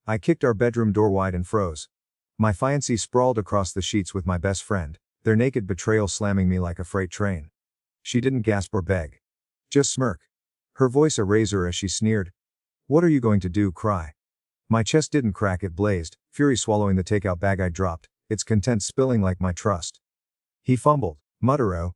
I kicked our bedroom door wide and froze. My fiancée sprawled across the sheets with my best friend, their naked betrayal slamming me like a freight train. She didn't gasp or beg. Just smirk. Her voice a razor as she sneered. "What are you going to do, cry?" My chest didn't crack, it blazed, fury swallowing the takeout bag I dropped, its contents spilling like my trust. He fumbled, mutter,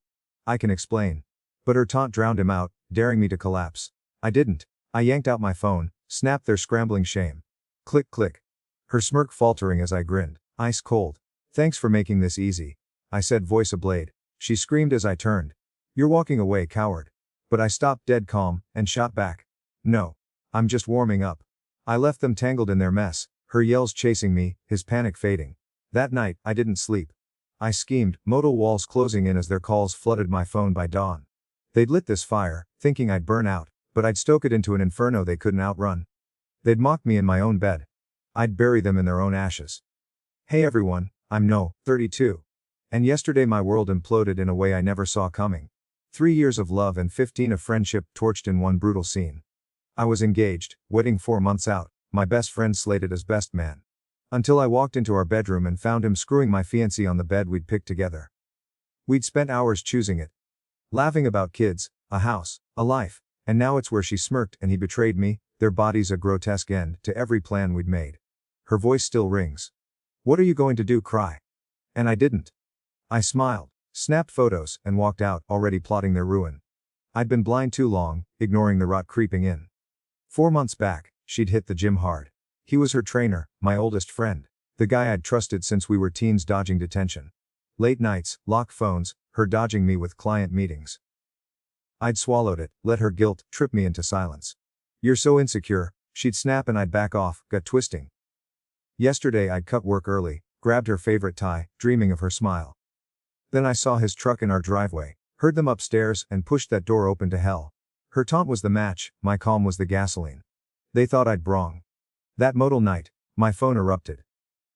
"I can explain." But her taunt drowned him out, daring me to collapse. I didn't. I yanked out my phone, snapped their scrambling shame. Click click. Her smirk faltering as I grinned, ice cold. "Thanks for making this easy," I said, voice ablade. She screamed as I turned. "You're walking away, coward." But I stopped dead calm, and shot back. "No. I'm just warming up." I left them tangled in their mess, her yells chasing me, his panic fading. That night, I didn't sleep. I schemed, modal walls closing in as their calls flooded my phone by dawn. They'd lit this fire, thinking I'd burn out, but I'd stoke it into an inferno they couldn't outrun. They'd mock me in my own bed. I'd bury them in their own ashes. Hey everyone, I'm No, 32. And yesterday my world imploded in a way I never saw coming. 3 years of love and 15 of friendship torched in one brutal scene. I was engaged, wedding 4 months out, my best friend slated as best man. Until I walked into our bedroom and found him screwing my fiancée on the bed we'd picked together. We'd spent hours choosing it. Laughing about kids, a house, a life, and now it's where she smirked and he betrayed me, their bodies a grotesque end to every plan we'd made. Her voice still rings. "What are you going to do, cry?" And I didn't. I smiled, snapped photos, and walked out, already plotting their ruin. I'd been blind too long, ignoring the rot creeping in. 4 months back, she'd hit the gym hard. He was her trainer, my oldest friend, the guy I'd trusted since we were teens dodging detention. Late nights, locked phones, her dodging me with client meetings. I'd swallowed it, let her guilt trip me into silence. "You're so insecure," she'd snap and I'd back off, gut twisting. Yesterday I'd cut work early, grabbed her favorite tie, dreaming of her smile. Then I saw his truck in our driveway, heard them upstairs, and pushed that door open to hell. Her taunt was the match, my calm was the gasoline. They thought I'd brung. That modal night, my phone erupted.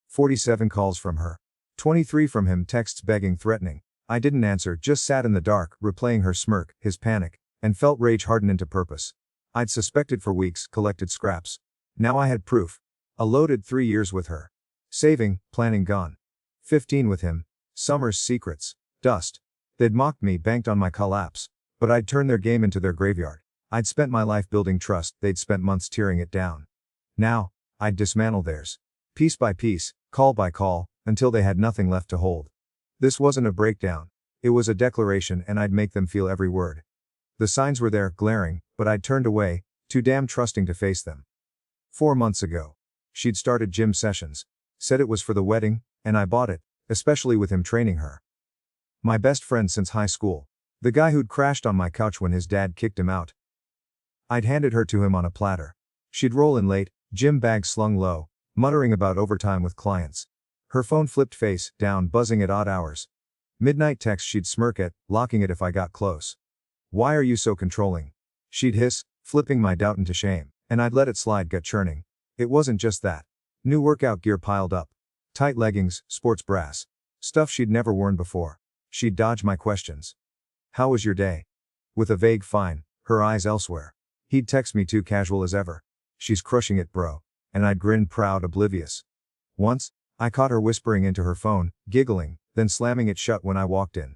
47 calls from her. 23 from him, texts begging, threatening. I didn't answer, just sat in the dark, replaying her smirk, his panic, and felt rage harden into purpose. I'd suspected for weeks, collected scraps. Now I had proof. A loaded 3 years with her. Saving, planning gone. 15 with him. Summer's secrets. Dust. They'd mocked me, banked on my collapse. But I'd turned their game into their graveyard. I'd spent my life building trust, they'd spent months tearing it down. Now, I'd dismantle theirs. Piece by piece, call by call, until they had nothing left to hold. This wasn't a breakdown. It was a declaration, and I'd make them feel every word. The signs were there, glaring, but I'd turned away, too damn trusting to face them. 4 months ago. She'd started gym sessions. Said it was for the wedding, and I bought it, especially with him training her. My best friend since high school. The guy who'd crashed on my couch when his dad kicked him out. I'd handed her to him on a platter. She'd roll in late, gym bag slung low, muttering about overtime with clients. Her phone flipped face down, buzzing at odd hours. Midnight text she'd smirk at, locking it if I got close. "Why are you so controlling?" She'd hiss, flipping my doubt into shame, and I'd let it slide, gut churning. It wasn't just that. New workout gear piled up. Tight leggings, sports brass. Stuff she'd never worn before. She'd dodge my questions. "How was your day?" With a vague fine, her eyes elsewhere. He'd text me too casual as ever. "She's crushing it, bro." And I'd grin, proud, oblivious. Once, I caught her whispering into her phone, giggling, then slamming it shut when I walked in.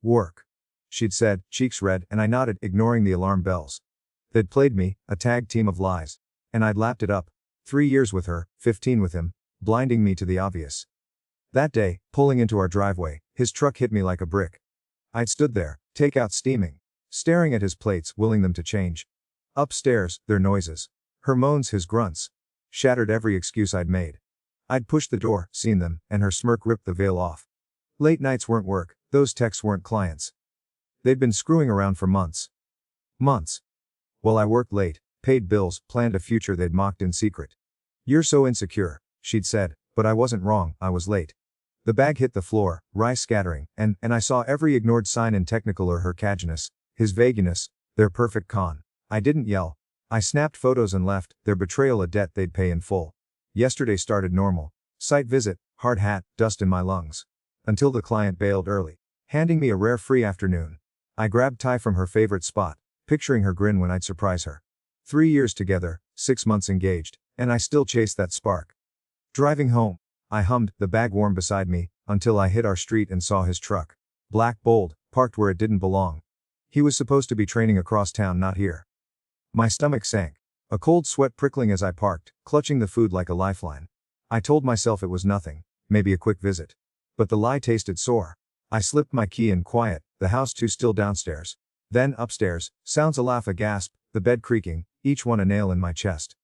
"Work," she'd said, cheeks red, and I nodded, ignoring the alarm bells. They'd played me, a tag team of lies. And I'd lapped it up. 3 years with her, 15 with him, blinding me to the obvious. That day, pulling into our driveway, his truck hit me like a brick. I'd stood there, takeout steaming, staring at his plates, willing them to change. Upstairs, their noises. Her moans, his grunts. Shattered every excuse I'd made. I'd pushed the door, seen them, and her smirk ripped the veil off. Late nights weren't work, those texts weren't clients. They'd been screwing around for months. Months. Well, I worked late, paid bills, planned a future they'd mocked in secret. "You're so insecure," she'd said, but I wasn't wrong, I was late. The bag hit the floor, rice scattering, and I saw every ignored sign in Technicolor, her cadginess, his vagueness, their perfect con. I didn't yell. I snapped photos and left, their betrayal a debt they'd pay in full. Yesterday started normal. Site visit, hard hat, dust in my lungs. Until the client bailed early, handing me a rare free afternoon. I grabbed tie from her favorite spot, picturing her grin when I'd surprise her. 3 years together, 6 months engaged, And I still chased that spark. Driving home, I hummed "The Bag Warm" beside me, until I hit our street and saw his truck. Black, bold, parked where it didn't belong. He was supposed to be training across town, not here. My stomach sank. A cold sweat prickling as I parked, clutching the food like a lifeline. I told myself it was nothing, maybe a quick visit. But the lie tasted sore. I slipped my key in quiet, the house too still downstairs. Then, upstairs, sounds a laugh, a gasp, the bed creaking, each one a nail in my chest.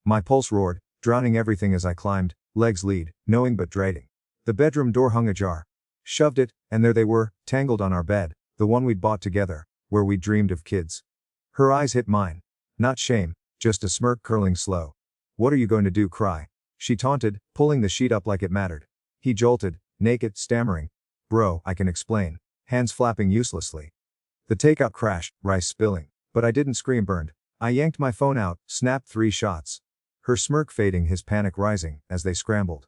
My pulse roared, drowning everything as I climbed, legs lead, knowing but dreading. The bedroom door hung ajar. Shoved it, and there they were, tangled on our bed, the one we'd bought together, where we'd dreamed of kids. Her eyes hit mine. Not shame, just a smirk curling slow. "What are you going to do, cry?" she taunted, pulling the sheet up like it mattered. He jolted, naked, stammering. "Bro, I can explain." Hands flapping uselessly. The takeout crashed, rice spilling. But I didn't scream, burned. I yanked my phone out, snapped 3 shots. Her smirk fading, his panic rising, as they scrambled.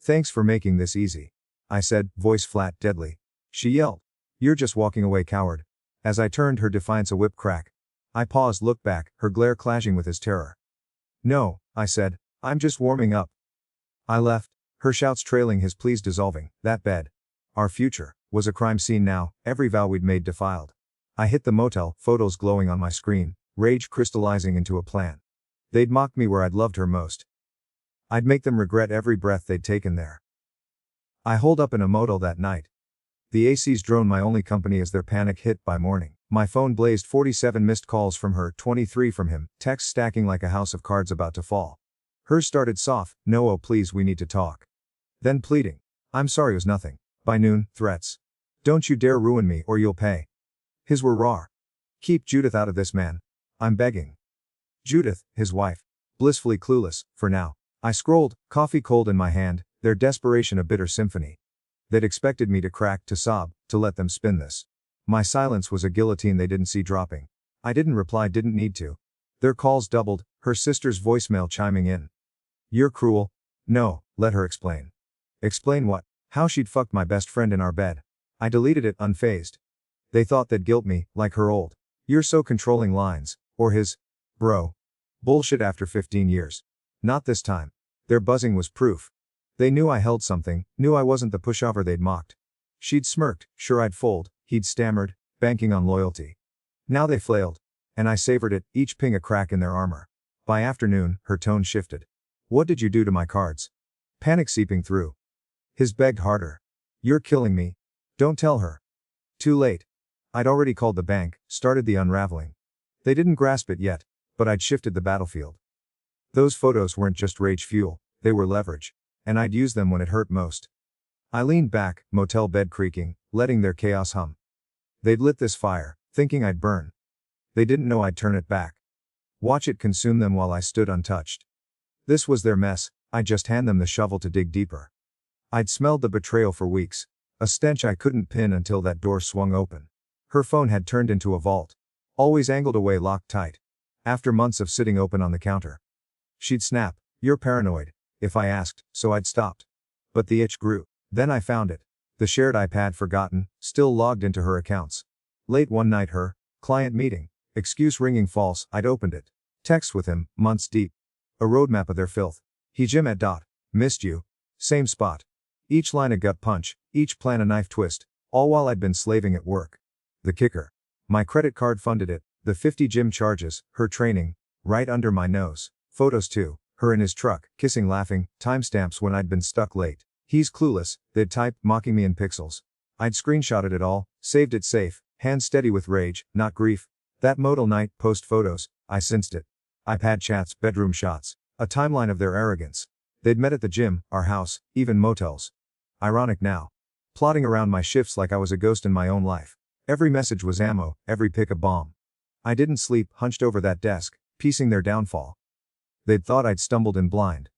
"Thanks for making this easy," I said, voice flat, deadly. She yelled. "You're just walking away, coward." As I turned, her defiance a whip crack. I paused, looked back, her glare clashing with his terror. "No," I said, "I'm just warming up." I left, her shouts trailing, his pleas dissolving. That bed, our future, was a crime scene now, every vow we'd made defiled. I hit the motel, photos glowing on my screen, rage crystallizing into a plan. They'd mocked me where I'd loved her most. I'd make them regret every breath they'd taken there. I holed up in a motel that night. The AC's drone my only company as their panic hit. By morning, my phone blazed, 47 missed calls from her, 23 from him, texts stacking like a house of cards about to fall. Hers started soft, "No, oh please, we need to talk." Then pleading, "I'm sorry, it was nothing." By noon, threats. "Don't you dare ruin me or you'll pay." His were raw. "Keep Judith out of this, man. I'm begging." Judith, his wife. Blissfully clueless, for now. I scrolled, coffee cold in my hand, their desperation a bitter symphony. They'd expected me to crack, to sob, to let them spin this. My silence was a guillotine they didn't see dropping. I didn't reply, didn't need to. Their calls doubled, her sister's voicemail chiming in. "You're cruel." "No, let her explain." "Explain what?" "How she'd fucked my best friend in our bed." I deleted it, unfazed. They thought they'd guilt me, like her old "you're so controlling" lines, or his "bro" bullshit after 15 years. Not this time. Their buzzing was proof. They knew I held something, knew I wasn't the pushover they'd mocked. She'd smirked, sure I'd fold, he'd stammered, banking on loyalty. Now they flailed. And I savored it, each ping a crack in their armor. By afternoon, her tone shifted. "What did you do to my cards?" Panic seeping through. His begged harder. "You're killing me. Don't tell her." Too late. I'd already called the bank, started the unraveling. They didn't grasp it yet, but I'd shifted the battlefield. Those photos weren't just rage fuel, they were leverage. And I'd use them when it hurt most. I leaned back, motel bed creaking, letting their chaos hum. They'd lit this fire, thinking I'd burn. They didn't know I'd turn it back. Watch it consume them while I stood untouched. This was their mess, I'd just hand them the shovel to dig deeper. I'd smelled the betrayal for weeks, a stench I couldn't pin until that door swung open. Her phone had turned into a vault. Always angled away, locked tight. After months of sitting open on the counter. She'd snap, "You're paranoid," if I asked, so I'd stopped. But the itch grew. Then I found it. The shared iPad forgotten, still logged into her accounts. Late one night, her client meeting. Excuse ringing false, I'd opened it. Text with him, months deep. A roadmap of their filth. He Jim at dot. "Missed you." Same spot. Each line a gut punch, each plan a knife twist, all while I'd been slaving at work. The kicker. My credit card funded it, the 50 gym charges, her training, right under my nose. Photos too, her in his truck, kissing, laughing, timestamps when I'd been stuck late. He's clueless, they'd type, mocking me in pixels. I'd screenshotted it all, saved it safe, hands steady with rage, not grief. That modal night, post photos, I sensed it. iPad chats, bedroom shots, a timeline of their arrogance. They'd met at the gym, our house, even motels. Ironic now. Plotting around my shifts like I was a ghost in my own life. Every message was ammo, every pic a bomb. I didn't sleep, hunched over that desk, piecing their downfall. They'd thought I'd stumbled in blind.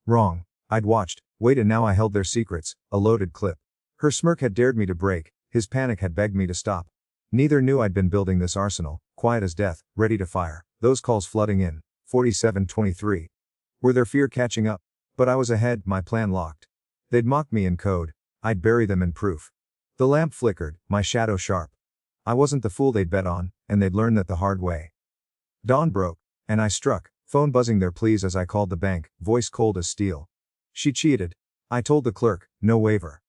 Wrong. I'd watched, waited, now I held their secrets, a loaded clip. Her smirk had dared me to break, his panic had begged me to stop. Neither knew I'd been building this arsenal, quiet as death, ready to fire, those calls flooding in, 4723. Were their fear catching up? But I was ahead, my plan locked. They'd mock me in code, I'd bury them in proof. The lamp flickered, my shadow sharp. I wasn't the fool they'd bet on, and they'd learn that the hard way. Dawn broke, and I struck, Phone buzzing their pleas as I called the bank, voice cold as steel. She cheated. I told the clerk, no waiver.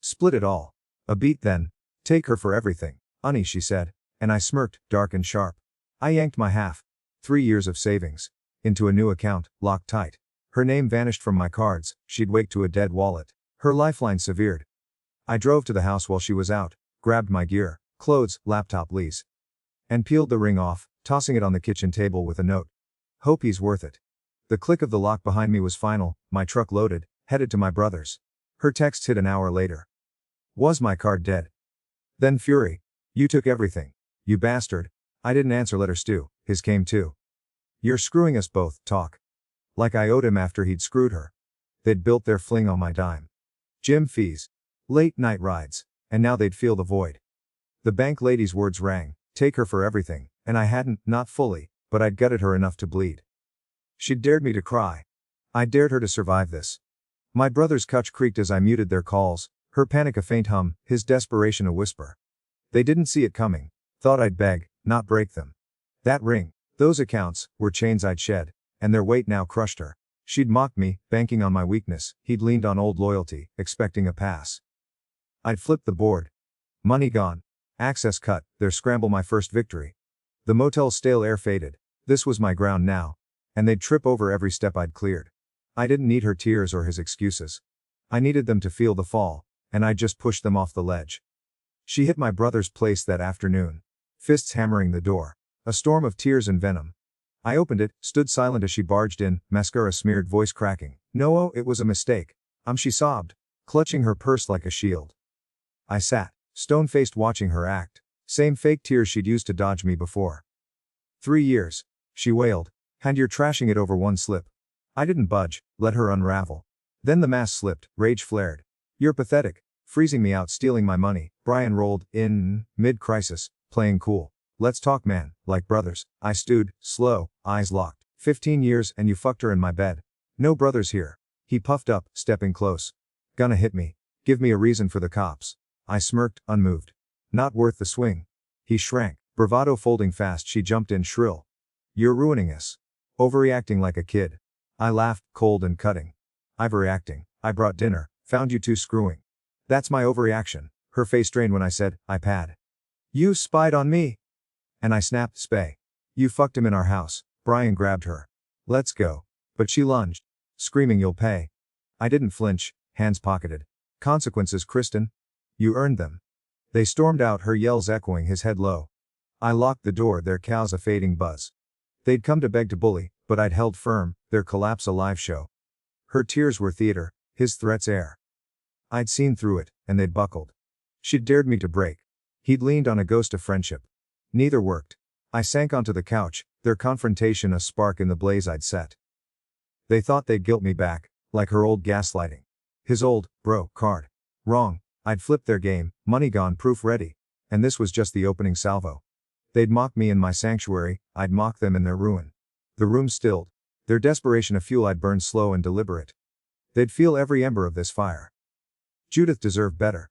Split it all. A beat then. Take her for everything. "Honey," she said, and I smirked, dark and sharp. I yanked my half. 3 years of savings. Into a new account, locked tight. Her name vanished from my cards, she'd wake to a dead wallet. Her lifeline severed. I drove to the house while she was out, grabbed my gear, clothes, laptop lease, and peeled the ring off, tossing it on the kitchen table with a note. Hope he's worth it. The click of the lock behind me was final, my truck loaded, headed to my brother's. Her text hit an hour later. Was my card dead? Then fury. You took everything. You bastard. I didn't answer letter stew, his came too. You're screwing us both, talk. Like I owed him after he'd screwed her. They'd built their fling on my dime. Gym fees. Late night rides. And now they'd feel the void. The bank lady's words rang, take her for everything, and I hadn't, not fully, but I'd gutted her enough to bleed. She'd dared me to cry. I dared her to survive this. My brother's couch creaked as I muted their calls, her panic a faint hum, his desperation a whisper. They didn't see it coming, thought I'd beg, not break them. That ring, those accounts, were chains I'd shed, and their weight now crushed her. She'd mocked me, banking on my weakness, he'd leaned on old loyalty, expecting a pass. I'd flipped the board. Money gone. Access cut, their scramble my first victory. The motel's stale air faded. This was my ground now. And they'd trip over every step I'd cleared. I didn't need her tears or his excuses. I needed them to feel the fall, and I just pushed them off the ledge. She hit my brother's place that afternoon. Fists hammering the door. A storm of tears and venom. I opened it, stood silent as she barged in, mascara smeared, voice cracking. No, it was a mistake. She sobbed, clutching her purse like a shield. I sat, stone-faced, watching her act. Same fake tears she'd used to dodge me before. 3 years. She wailed. And you're trashing it over one slip. I didn't budge, let her unravel. Then the mask slipped, rage flared. You're pathetic. Freezing me out, stealing my money. Brian rolled in, mid-crisis, playing cool. Let's talk, man, like brothers. I stewed, slow, eyes locked. 15 years and you fucked her in my bed. No brothers here. He puffed up, stepping close. Gonna hit me. Give me a reason for the cops. I smirked, unmoved. Not worth the swing. He shrank, bravado folding fast. She jumped in shrill. You're ruining us. Overreacting like a kid. I laughed, cold and cutting. Overreacting. I brought dinner, found you two screwing. That's my overreaction. Her face strained when I said, iPad. You spied on me. And I snapped, spay. You fucked him in our house. Brian grabbed her. Let's go. But she lunged. Screaming, you'll pay. I didn't flinch, hands pocketed. Consequences, Kristen. You earned them. They stormed out, her yells echoing, his head low. I locked the door, their cows a fading buzz. They'd come to beg to bully, but I'd held firm, their collapse a live show. Her tears were theater, his threats air. I'd seen through it, and they'd buckled. She'd dared me to break. He'd leaned on a ghost of friendship. Neither worked. I sank onto the couch, their confrontation a spark in the blaze I'd set. They thought they'd guilt me back, like her old gaslighting. His old, bro, card. Wrong. I'd flipped their game, money gone, proof ready. And this was just the opening salvo. They'd mock me in my sanctuary, I'd mock them in their ruin. The room stilled. Their desperation a fuel I'd burn slow and deliberate. They'd feel every ember of this fire. Judith deserved better.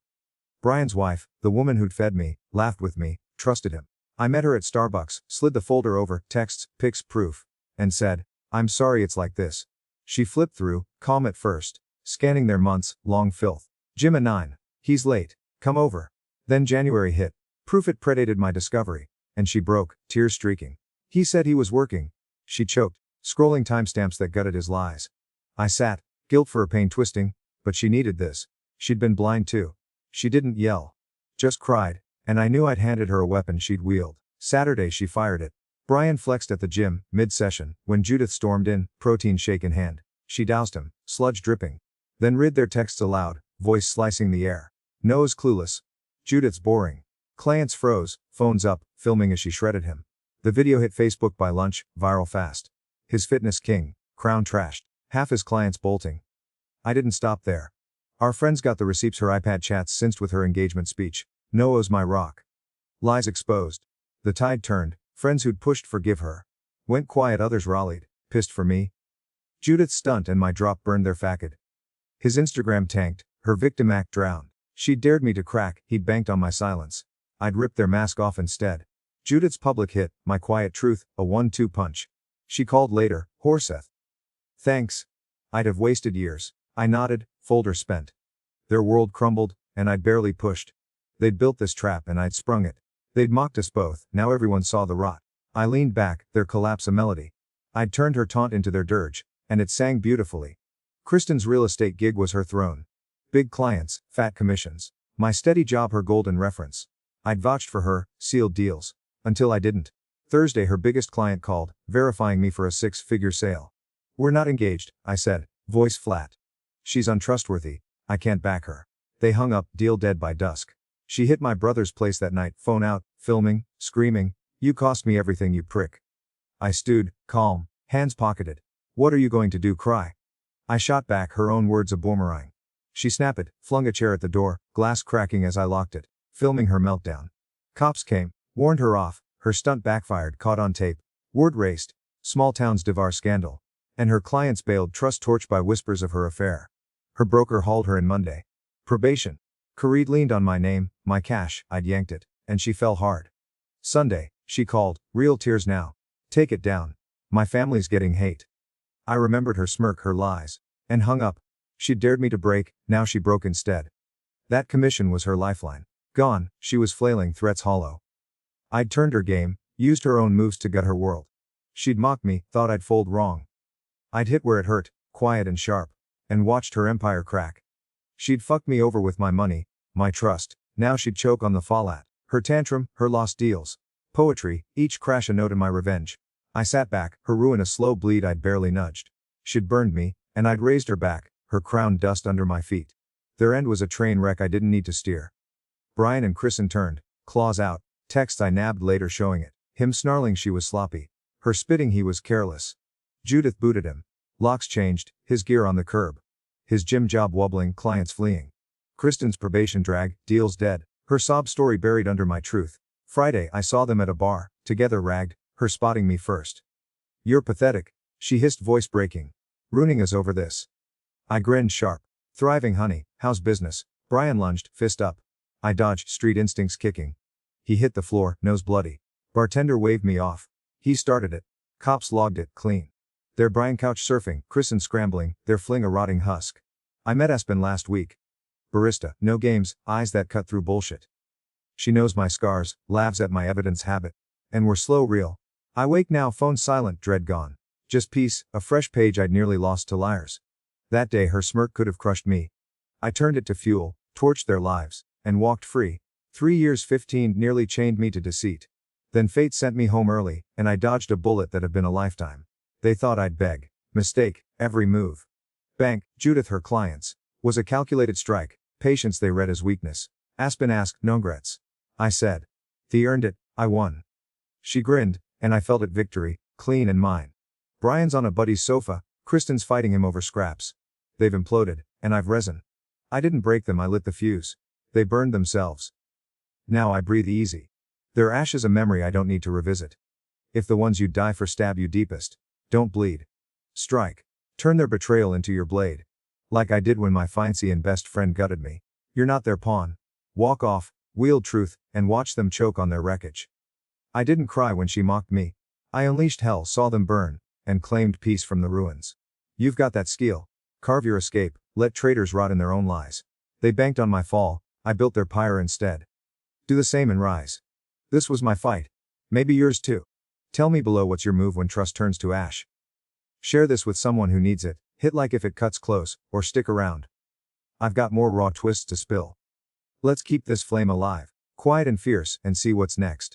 Brian's wife, the woman who'd fed me, laughed with me, trusted him. I met her at Starbucks, slid the folder over, texts, pics, proof, and said, I'm sorry it's like this. She flipped through, calm at first, scanning their months-long filth. Jim at 9. He's late. Come over. Then January hit. Proof it predated my discovery. And she broke, tears streaking. He said he was working. She choked, scrolling timestamps that gutted his lies. I sat, guilt for her pain twisting, but she needed this. She'd been blind too. She didn't yell. Just cried, and I knew I'd handed her a weapon she'd wield. Saturday she fired it. Brian flexed at the gym, mid-session, when Judith stormed in, protein shake in hand. She doused him, sludge dripping. Then read their texts aloud, voice slicing the air. Nose clueless. Judith's boring. Clients froze, phones up, filming as she shredded him. The video hit Facebook by lunch, viral fast. His fitness king, crown trashed. Half his clients bolting. I didn't stop there. Our friends got the receipts, her iPad chats synced with her engagement speech. Noah's my rock. Lies exposed. The tide turned, friends who'd pushed forgive her. Went quiet, others rallied, pissed for me. Judith's stunt and my drop burned their facade. His Instagram tanked, her victim act drowned. She'd dared me to crack, he'd banked on my silence. I'd ripped their mask off instead. Judith's public hit, my quiet truth, a 1-2 punch. She called later, Horseth. Thanks. I'd have wasted years. I nodded, folder spent. Their world crumbled, and I'd barely pushed. They'd built this trap and I'd sprung it. They'd mocked us both, now everyone saw the rot. I leaned back, their collapse a melody. I'd turned her taunt into their dirge, and it sang beautifully. Kristen's real estate gig was her throne. Big clients, fat commissions. My steady job her golden reference. I'd vouched for her, sealed deals. Until I didn't. Thursday her biggest client called, verifying me for a 6-figure sale. We're not engaged, I said, voice flat. She's untrustworthy, I can't back her. They hung up, deal dead by dusk. She hit my brother's place that night, phone out, filming, screaming, "You cost me everything, you prick." I stewed, calm, hands pocketed. "What are you going to do, cry?" I shot back, her own words a boomerang. She snapped, flung a chair at the door, glass cracking as I locked it, filming her meltdown. Cops came, warned her off, her stunt backfired, caught on tape. Word raced, small town's divorce scandal. And her clients bailed, trust torched by whispers of her affair. Her broker hauled her in Monday. Probation. Kareed leaned on my name, my cash, I'd yanked it, and she fell hard. Sunday, she called, real tears now. Take it down. My family's getting hate. I remembered her smirk, her lies. And hung up. She'd dared me to break, now she broke instead. That commission was her lifeline. Gone, she was flailing, threats hollow. I'd turned her game, used her own moves to gut her world. She'd mocked me, thought I'd fold wrong. I'd hit where it hurt, quiet and sharp, and watched her empire crack. She'd fucked me over with my money, my trust, now she'd choke on the fallout. Her tantrum, her lost deals. Poetry, each crash a note in my revenge. I sat back, her ruin a slow bleed I'd barely nudged. She'd burned me, and I'd raised her back, her crown dust under my feet. Their end was a train wreck I didn't need to steer. Brian and Kristen turned, claws out, text I nabbed later showing it. Him snarling she was sloppy. Her spitting he was careless. Judith booted him. Locks changed, his gear on the curb. His gym job wobbling, clients fleeing. Kristen's probation drag, deals dead. Her sob story buried under my truth. Friday I saw them at a bar, together ragged, her spotting me first. "You're pathetic," she hissed, voice breaking. "Ruining us over this." I grinned sharp. "Thriving, honey, how's business?" Brian lunged, fist up. I dodged, street instincts kicking. He hit the floor, nose bloody. Bartender waved me off. He started it. Cops logged it, clean. Their Brian couch surfing, Kristen scrambling, their fling a rotting husk. I met Aspen last week. Barista, no games, eyes that cut through bullshit. She knows my scars, laughs at my evidence habit. And we're slow real. I wake now, phone silent, dread gone. Just peace, a fresh page I'd nearly lost to liars. That day her smirk could have crushed me. I turned it to fuel, torched their lives, and walked free. 3 years 15 nearly chained me to deceit. Then fate sent me home early, and I dodged a bullet that had been a lifetime. They thought I'd beg. Mistake, every move. Bank, Judith her clients. Was a calculated strike, patience they read as weakness. Aspen asked, no regrets. I said. They earned it, I won. She grinned, and I felt it victory, clean and mine. Brian's on a buddy's sofa, Kristen's fighting him over scraps. They've imploded, and I've resin. I didn't break them, I lit the fuse. They burned themselves. Now I breathe easy. Their ashes a memory I don't need to revisit. If the ones you die for stab you deepest, don't bleed. Strike. Turn their betrayal into your blade. Like I did when my fiancée and best friend gutted me. You're not their pawn. Walk off, wield truth, and watch them choke on their wreckage. I didn't cry when she mocked me. I unleashed hell, saw them burn, and claimed peace from the ruins. You've got that skill. Carve your escape, let traitors rot in their own lies. They banked on my fall, I built their pyre instead. Do the same and rise. This was my fight. Maybe yours too. Tell me below what's your move when trust turns to ash. Share this with someone who needs it, hit like if it cuts close, or stick around. I've got more raw twists to spill. Let's keep this flame alive, quiet and fierce, and see what's next.